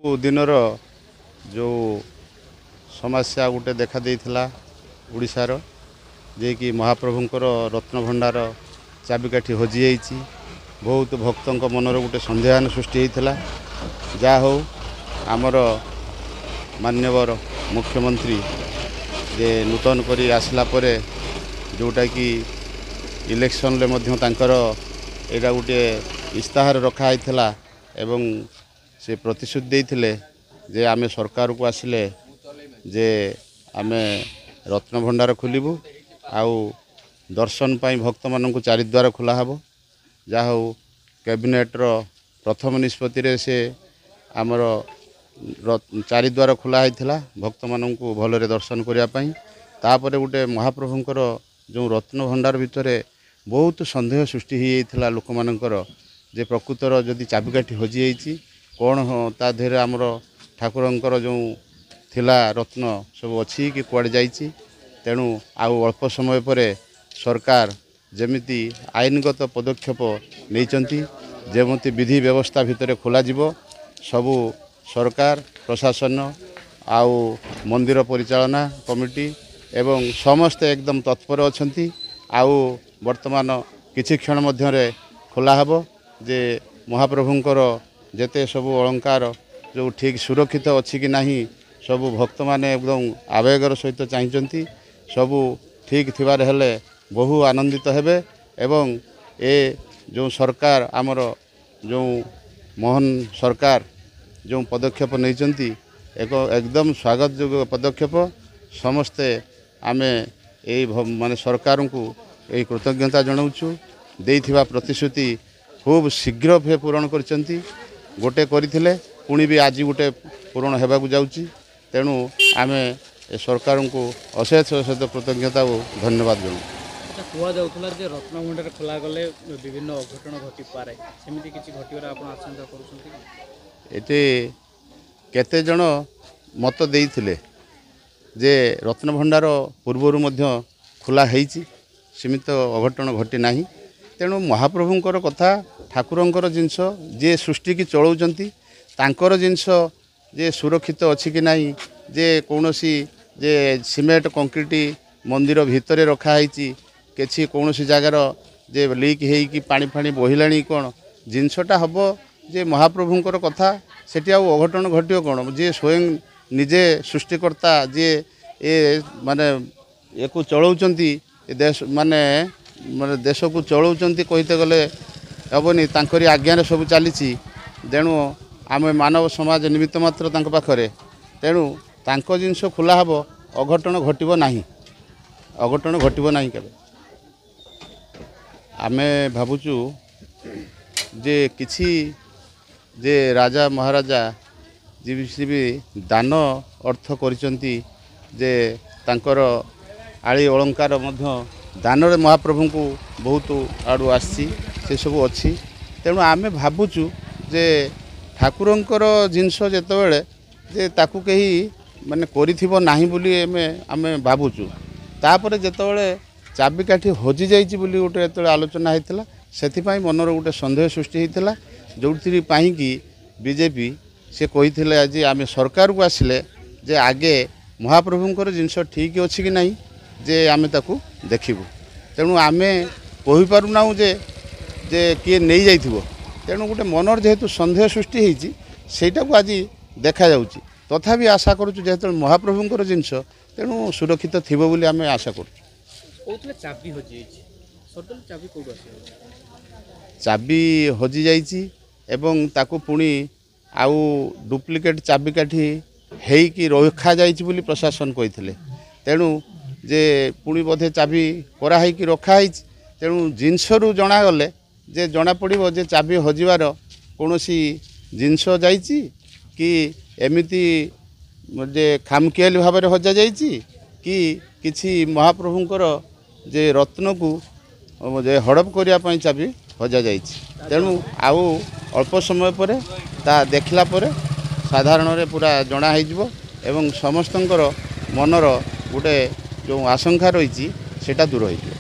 दिनर जो समस्या गोटे देखा देइथिला उड़ीसार जे कि महाप्रभुंकर रत्न भंडार चाबिकाठी हजि जाइछि। बहुत भक्तों मनर गोटे संदेहान सृष्टि होता जा हो आमर मान्यवर मुख्यमंत्री जे नूतन करी आसला परे जोटा कि इलेक्शन ले मध्य तांकर एटा गोटे इस्ताहार रखा होता एवं से प्रतिश्रुति देइथिले जे आमे सरकार को आसिले जे आमे रत्न भंडार खोलिबू आउ दर्शन पाई भक्त मानक चारिद्वार खोला हबो। जा हो कैबिनेट रो प्रथम निष्पत्ति रे से आमर चारिद्वार खोला होता भक्त मानक भलरे दर्शन करिया पाई। तापरे गोटे महाप्रभुंकर जो रत्न भंडार भितर बहुत संदेह सृष्टि होता लोक मानकर जे प्रकृतर जदि चाबिकाठी हजि जाइछि कौन हो ता देहरे आमर ठाकुरंकर जो थिला रत्न सब अच्छी कि कुआड़े जाइछि। तेणु आउ अल्प समय पर सरकार जेमिति आईनगत पदक्षेप नैचंती जेमती विधि व्यवस्था भितर खोला जिवो सबु सरकार प्रशासन आउ मंदिर परिचालना कमिटी एवं समस्ते एकदम तत्पर अछंती। आउ वर्तमान किछि क्षण मध्यरे खोला हबो जे महाप्रभुंकर जेते सबु अलंकार जो ठीक सुरक्षित अच्छी कि नहीं सबु भक्त माने एकदम आवेगर सहित चाहिंचंती सबु ठीक थिबार हेले बहु आनंदित हेबे एवं ए जो सरकार आमर जो मोहन सरकार जो पदक्षेप नैचंती एक एकदम स्वागत योग्य पदक्षेप। समस्ते आमे ए माने सरकार को ए कृतज्ञता जनाउछु देइथिबा प्रतिश्रुति खूब शीघ्र फे पूरण करचंती गोटे करथिले पुणी भी आज गोटे पूरण हेबाकु जाउची। तेणु आमे सरकार को अशेष अशेष कृतज्ञता और धन्यवाद जनाऊ। कुआ जाउथला जे रत्न भंडार खोला गले विभिन्न अघटन घटी पारे सेमिति किछि घटिबार आपण आशंका करूछंती। एते केते जण मत देइथिले जे रत्न भंडार पूर्वरु मध्य खोला हेइची सीमित अघटन घटी नाही। तेणु महाप्रभुंकर कथा ठाकुरंकर जिनस जे सृष्टि की चलाउचंती तांकर जिनस जे सुरक्षित अच्छी कि नहीं जे कौनसी जे सीमेंट कंक्रीट मंदिर भितर रखा है कि कौनसी जगार जे लीक है पानी फाणी बहिलाणी कौन जिनसटा हम जे महाप्रभुंकर कथा सेठी आउ अघटन घटियो कौन जे स्वयं निजे सृष्टिकर्ता जे ए माने एको चलाउचंती देश माने माने देश को चलाउचंती कहते गले हेबनी तांकरी आज्ञा सब चली। तेणु आम मानव समाज निमित्त मात्र तांक पाखरे तेणु तांको जिनस खोला हबो अघटन घटिबो नाही अघटन घटिबो नाही केबे। आमे भाबुचु जे किछि जे राजा महाराजा जी भी दान अर्थ करिसंती जे तांकर आली अलंकार मध्य दान महाप्रभु को बहुत आड़ू आसी से सब अच्छी। तेणु आमे भाबुचु जे ठाकुरंकर जिनस जेतेबेले जे ताकू कहीं माने करिथिबो नाही बोली आमे भाबुचु तापर जेतेबेले चाबिकाठी हजि जाइछि बोली गोटे जेतेबेले आलोचना हेतिला सेथिपाई मनर गोटे संदेह सृष्टि हेतिला जोथि पाई कि बीजेपी से कहिथिले आज आमे सरकार को आसिले जे आगे महाप्रभुंकर जिनस ठीक अछि कि नहीं जे आमे ताकू देखिबु। तेणु आमे कहि पारुना जे जे किए नहीं जाइथिबो तेणु गोटे मनर जेहेतु संदेह सृष्टि होती सेटा को आज देखा जाउची तथापि आशा करूँ जेहेतु महाप्रभुंकर जिनस तेणु सुरक्षित थिबो बोली आमे आशा करूँ। चाबी हजि जाइछि एवं ताकू पुणी आउ डुप्लिकेट चाबिकाठी हेइकी रखा जाइछि बोली प्रशासन कहिथिले। तेणु जे पुणी बोधे चाबी कराई कि रखा होइछि तेणु जिनसरू जनागले जे जना पड़िबो जे चाबी हजिबार कौनसी जिनस जाइछि कि एमिति जे खामखियाली भाव में हजा जाइछि कि किछि महाप्रभुंकर जे रत्न को जे हड़प करिया पई चाबी हजा जाइछि। तेणु आउ अल्प समय पर ता देखला पर साधारण रे पूरा जना होइजिवो एवं समस्तंकर मनर गोटे जो आशंका रही सेटा दूर होइजिवो।